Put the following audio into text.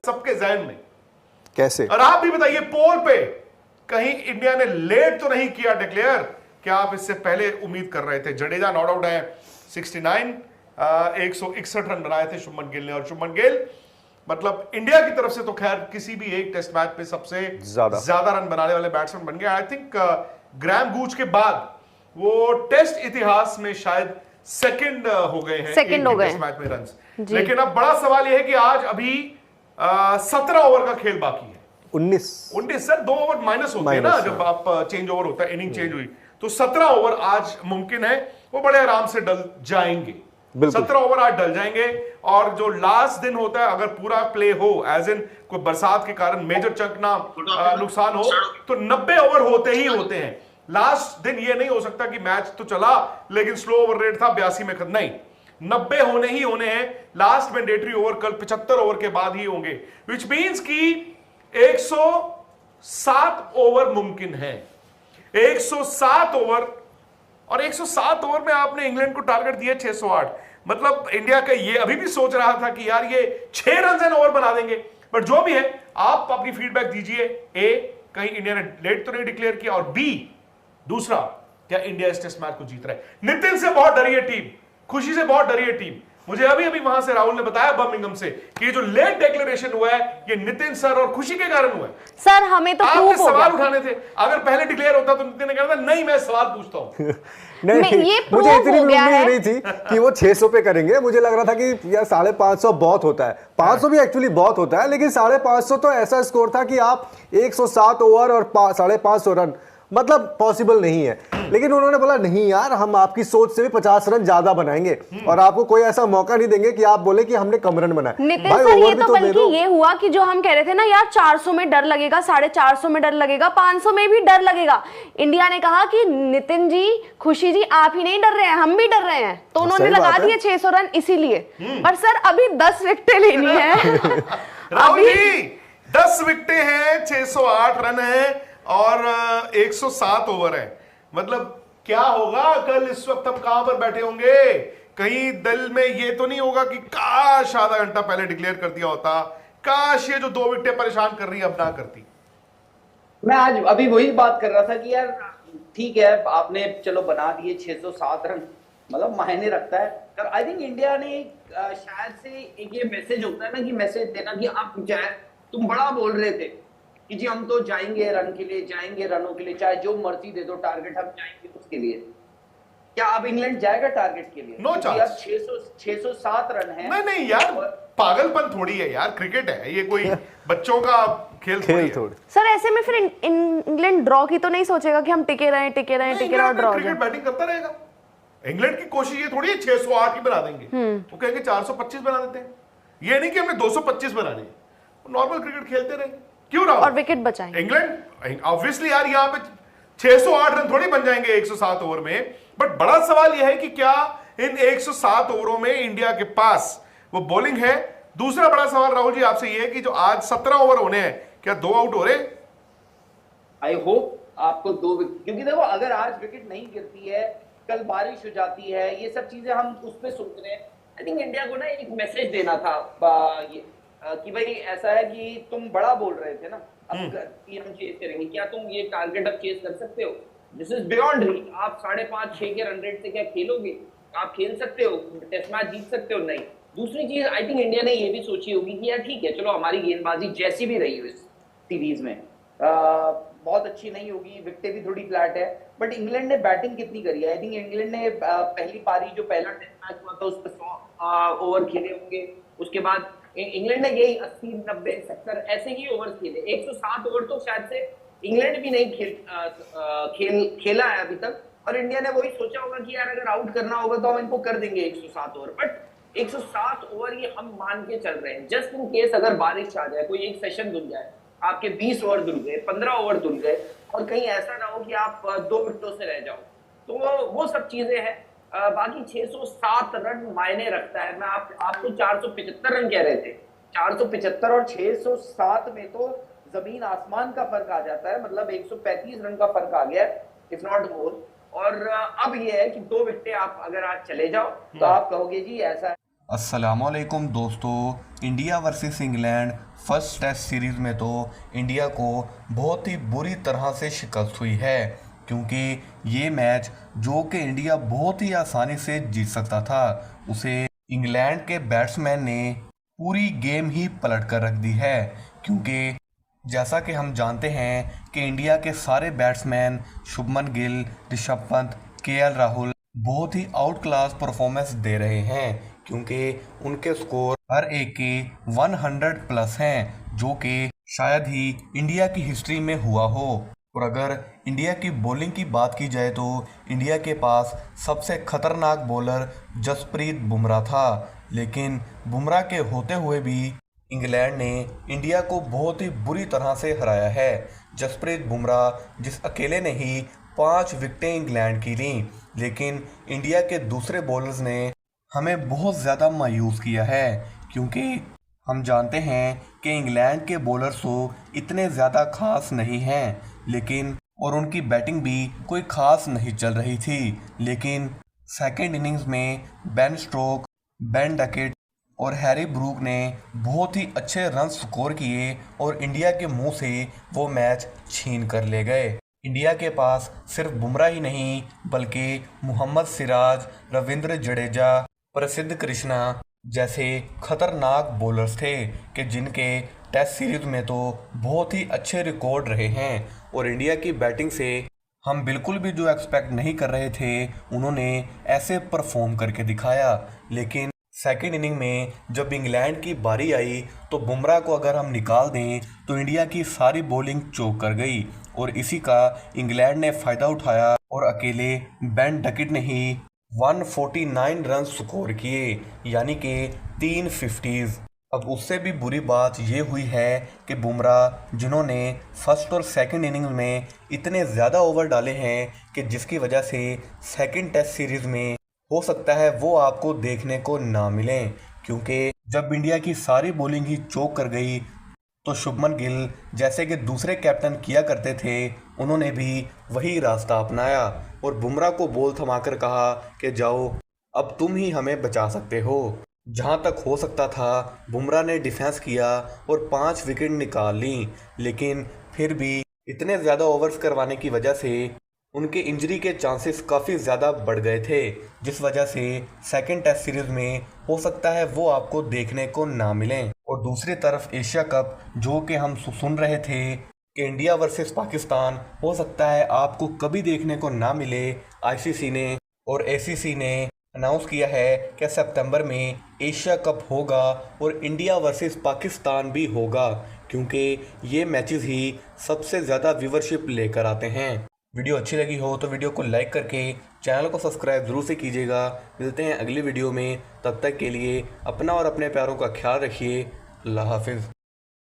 सबके जहन में। कैसे? और आप भी बताइए, पोल पे कहीं इंडिया ने लेट तो नहीं किया डिक्लेयर? क्या आप इससे पहले उम्मीद कर रहे थे? जडेजा नॉट आउट है 69, 161 रन बनाए थे शुभमन गिल ने, और शुभमन गिल मतलब इंडिया की तरफ से तो खैर किसी भी एक टेस्ट मैच पे सबसे ज्यादा रन बनाने वाले बैट्समैन बन गए। आई थिंक ग्रैम गूच के बाद वो टेस्ट इतिहास में शायद सेकंड हो गए हैं टेस्ट मैच में रन्स। लेकिन अब बड़ा सवाल यह है कि आज अभी 17 ओवर का खेल बाकी है। 19 सर, 2 ओवर माइनस होते हैं ना जब आप चेंज ओवर होता है, इनिंग चेंज हुई, तो 17 ओवर आज मुमकिन है वो बड़े आराम से डल जाएंगे। 17 ओवर आज डल जाएंगे। और जो लास्ट दिन होता है, अगर पूरा प्ले हो, एज इन कोई बरसात के कारण मेजर चंक ना नुकसान हो, तो 90 ओवर होते ही होते हैं। लास्ट दिन ये नहीं हो सकता कि मैच तो चला लेकिन स्लो ओवर रेट था 82 में खत्म, नहीं, 90 होने ही होने हैं। लास्ट मैंडेटरी ओवर कल 75 ओवर के बाद ही होंगे, विच मींस कि 107 ओवर मुमकिन है। 107 ओवर, और 107 ओवर में आपने इंग्लैंड को टारगेट दिया 608। मतलब इंडिया का ये अभी भी सोच रहा था कि यार ये 6 रन एन ओवर बना देंगे। बट जो भी है, आप अपनी फीडबैक दीजिए। ए, कहीं इंडिया ने लेट तो नहीं डिक्लेयर किया, और बी, दूसरा, क्या इंडिया इस टेस्ट मैच को जीत रहा है? नितिन से बहुत डरी है टीम, खुशी से बहुत डरी है टीम। मुझे अभी अभी वहां से राहुल ने बताया बर्मिंघम से कि ये जो लेट डिक्लेरेशन हुआ है ये नितिन सर और खुशी के कारण हुआ है। सर हमें तो आपने सवाल उठाने थे, अगर पहले डिक्लेयर होता तो नितिन ने कहता नहीं मैं सवाल पूछता हूं। नहीं, ये मुझे इतनी उम्मीद नहीं थी कि वो 600 पे करेंगे। मुझे लग रहा था कि यार 550 बहुत होता है, 500 भी एक्चुअली बहुत होता है, लेकिन 550 तो ऐसा स्कोर था कि आप 107 ओवर और 550 रन, मतलब पॉसिबल नहीं है। लेकिन उन्होंने बोला नहीं यार, हम आपकी सोच से भी 50 रन ज्यादा बनाएंगे और आपको कोई ऐसा मौका नहीं देंगे कि आप बोले कि हमने कम रन बनाए। नितिन सर, ये तो बल्कि ये हुआ कि जो हम कह रहे थे ना यार 400 में डर लगेगा, 450 में डर लगेगा, 500 में भी डर लगेगा, इंडिया ने कहा कि नितिन जी, खुशी जी, आप ही नहीं डर रहे हैं, हम भी डर रहे हैं, तो उन्होंने लगा दिए 600 रन इसीलिए। पर सर अभी 10 विकेटें लेनी है। राहुल जी 10 विकेटें हैं, 608 रन है और 107 ओवर है। मतलब क्या होगा कल? इस वक्त हम कहां पर बैठे होंगे? कहीं दिल में ये तो नहीं होगा कि काश आधा घंटा पहले डिक्लेयर कर दिया होता, काश ये जो 2 विकेटें परेशान कर रही है अब ना करती। मैं आज अभी वही बात कर रहा था कि यार ठीक है, आपने चलो बना दिए 607 रन, मतलब मायने रखता है। और आई थिंक इंडिया ने शायद से एक ये मैसेज होता है ना कि मैसेज देना कि आप चाहे तुम बड़ा बोल रहे थे कि जी हम तो जाएंगे रन के लिए, जाएंगे रनों के लिए, चाहे जो मर्जी दे दो टारगेट, हम जाएंगे उसके लिए। क्या अब इंग्लैंड जाएगा टारगेट के लिए? No chance. 607 रन है। नहीं यार, पागलपन थोड़ी है यार, क्रिकेट है ये, कोई बच्चों का खेल थोड़ी। सर ऐसे में फिर इंग्लैंड ड्रॉ की तो नहीं सोचेगा कि हम टिके रहे और ड्रॉ? क्रिकेट बैटिंग करता रहेगा। इंग्लैंड की कोशिश ये थोड़ी है 608 ही बना देंगे, वो कहेंगे 425 बना देते हैं। ये नहीं कि हमने 225 बनाने, नॉर्मल क्रिकेट खेलते रहेंगे। क्यों रहा? और विकेट बचाएंगे इंग्लैंड ऑब्वियसली यार, यहाँ पे 608 रन थोड़ी बन जाएंगे 107 ओवर में। बट बड़ा सवाल यह है कि क्या इन 107 ओवरों में इंडिया के पास वो बॉलिंग है? दूसरा बड़ा सवाल राहुल जी आपसे यह है कि जो आज 17 ओवर होने हैं, क्या 2 आउट हो रहे? आई होप आपको 2 विकेट, क्योंकि देखो अगर आज विकेट नहीं गिरती है, कल बारिश हो जाती है, ये सब चीजें हम उस पर सोच रहे हैं। आई थिंक इंडिया को ना एक मैसेज देना था कि भाई ऐसा है कि तुम बड़ा बोल रहे थे ना, अब हम चेस करेंगे, क्या तुम ये टारगेट अब चेस कर सकते हो? This is beyond reach. आप 5.5-6 के रन रेट से क्या खेलोगे? आप खेल सकते हो, टेस्ट मैच जीत सकते हो? नहीं। दूसरी चीज आई थिंक इंडिया ने ये भी सोची होगी कि यार ठीक है, चलो हमारी गेंदबाजी जैसी भी रही हो इस सीरीज में बहुत अच्छी नहीं होगी, विकेटें भी थोड़ी फ्लैट है, बट इंग्लैंड ने बैटिंग कितनी करी है? आई थिंक इंग्लैंड ने पहली पारी जो पहला टेस्ट मैच हुआ था उस पर 100 ओवर खेले होंगे। उसके बाद इंग्लैंड ने यही 80, 90, 70 ऐसे ही ओवर खेले। 107 ओवर तो शायद से इंग्लैंड भी नहीं खेला है अभी तक। और इंडिया ने वही सोचा होगा कि यार अगर आउट करना होगा तो हम इनको कर देंगे 107 ओवर। बट 107 ओवर ये हम मान के चल रहे हैं, जस्ट इन केस अगर बारिश आ जाए, कोई एक सेशन धुल जाए, आपके 20 ओवर धुल गए, 15 ओवर धुल गए, और कहीं ऐसा ना हो कि आप 2 विकेटों से रह जाओ, तो वो सब चीजें हैं। बाकी 607 रन मायने रखता है। मैं आपको 475 रन कह रहे थे, 475 और 607 में तो जमीन आसमान का फर्क आ जाता है। मतलब 135 रन का फर्क आ गया, इफ नॉट मोर। और अब ये है कि 2 विकेटें आप अगर आज चले जाओ तो आप कहोगे जी ऐसा है। अस्सलामुअलैकुम दोस्तों, India versus England first test series में तो इंडिया को बहुत ही बुरी तरह से शिकस्त हुई है, क्योंकि ये मैच जो कि इंडिया बहुत ही आसानी से जीत सकता था, उसे इंग्लैंड के बैट्समैन ने पूरी गेम ही पलट कर रख दी है। क्योंकि जैसा कि हम जानते हैं कि इंडिया के सारे बैट्समैन शुभमन गिल, ऋषभ पंत, केएल राहुल बहुत ही आउट क्लास परफॉर्मेंस दे रहे हैं, क्योंकि उनके स्कोर हर एक के 100 प्लस हैं, जो कि शायद ही इंडिया की हिस्ट्री में हुआ हो। और अगर इंडिया की बॉलिंग की बात की जाए तो इंडिया के पास सबसे खतरनाक बॉलर जसप्रीत बुमराह था, लेकिन बुमराह के होते हुए भी इंग्लैंड ने इंडिया को बहुत ही बुरी तरह से हराया है। जसप्रीत बुमराह जिस अकेले ने ही 5 विकेटें इंग्लैंड की लीं, लेकिन इंडिया के दूसरे बॉलर्स ने हमें बहुत ज़्यादा मायूस किया है, क्योंकि हम जानते हैं कि इंग्लैंड के बॉलर्स तो इतने ज़्यादा खास नहीं हैं, लेकिन और उनकी बैटिंग भी कोई खास नहीं चल रही थी। लेकिन सेकेंड इनिंग्स में बेन स्टोक्स, बेन डकेट और हैरी ब्रूक ने बहुत ही अच्छे रन स्कोर किए और इंडिया के मुंह से वो मैच छीन कर ले गए। इंडिया के पास सिर्फ बुमराह ही नहीं बल्कि मोहम्मद सिराज, रविंद्र जडेजा, प्रसिद्ध कृष्णा जैसे खतरनाक बॉलर्स थे कि जिनके टेस्ट सीरीज में तो बहुत ही अच्छे रिकॉर्ड रहे हैं। और इंडिया की बैटिंग से हम बिल्कुल भी जो एक्सपेक्ट नहीं कर रहे थे, उन्होंने ऐसे परफॉर्म करके दिखाया। लेकिन सेकेंड इनिंग में जब इंग्लैंड की बारी आई तो बुमराह को अगर हम निकाल दें तो इंडिया की सारी बॉलिंग चौक कर गई, और इसी का इंग्लैंड ने फ़ायदा उठाया और अकेले बेन डकेट ने ही 149 रन स्कोर किए, यानी कि 3 50s। अब उससे भी बुरी बात ये हुई है कि बुमराह जिन्होंने फर्स्ट और सेकंड इनिंग्स में इतने ज़्यादा ओवर डाले हैं कि जिसकी वजह से सेकंड टेस्ट सीरीज़ में हो सकता है वो आपको देखने को ना मिलें, क्योंकि जब इंडिया की सारी बॉलिंग ही चौक कर गई तो शुभमन गिल जैसे कि दूसरे कैप्टन किया करते थे, उन्होंने भी वही रास्ता अपनाया और बुमराह को बॉल थमाकर कहा कि जाओ अब तुम ही हमें बचा सकते हो। जहां तक हो सकता था बुमराह ने डिफेंस किया और 5 विकेट निकाल ली, लेकिन फिर भी इतने ज़्यादा ओवर्स करवाने की वजह से उनके इंजरी के चांसेस काफ़ी ज़्यादा बढ़ गए थे, जिस वजह से सेकंड टेस्ट सीरीज़ में हो सकता है वो आपको देखने को ना मिलें। और दूसरी तरफ एशिया कप जो कि हम सुन रहे थे कि इंडिया वर्सेस पाकिस्तान हो सकता है आपको कभी देखने को ना मिले, आईसीसी ने और एसीसी ने अनाउंस किया है कि सितंबर में एशिया कप होगा और इंडिया वर्सेस पाकिस्तान भी होगा, क्योंकि ये मैचेस ही सबसे ज़्यादा व्यूवरशिप लेकर आते हैं। वीडियो अच्छी लगी हो तो वीडियो को लाइक करके चैनल को सब्सक्राइब ज़रूर से कीजिएगा। मिलते हैं अगली वीडियो में, तब तक के लिए अपना और अपने प्यारों का ख्याल रखिए। अल्लाह हाफिज़।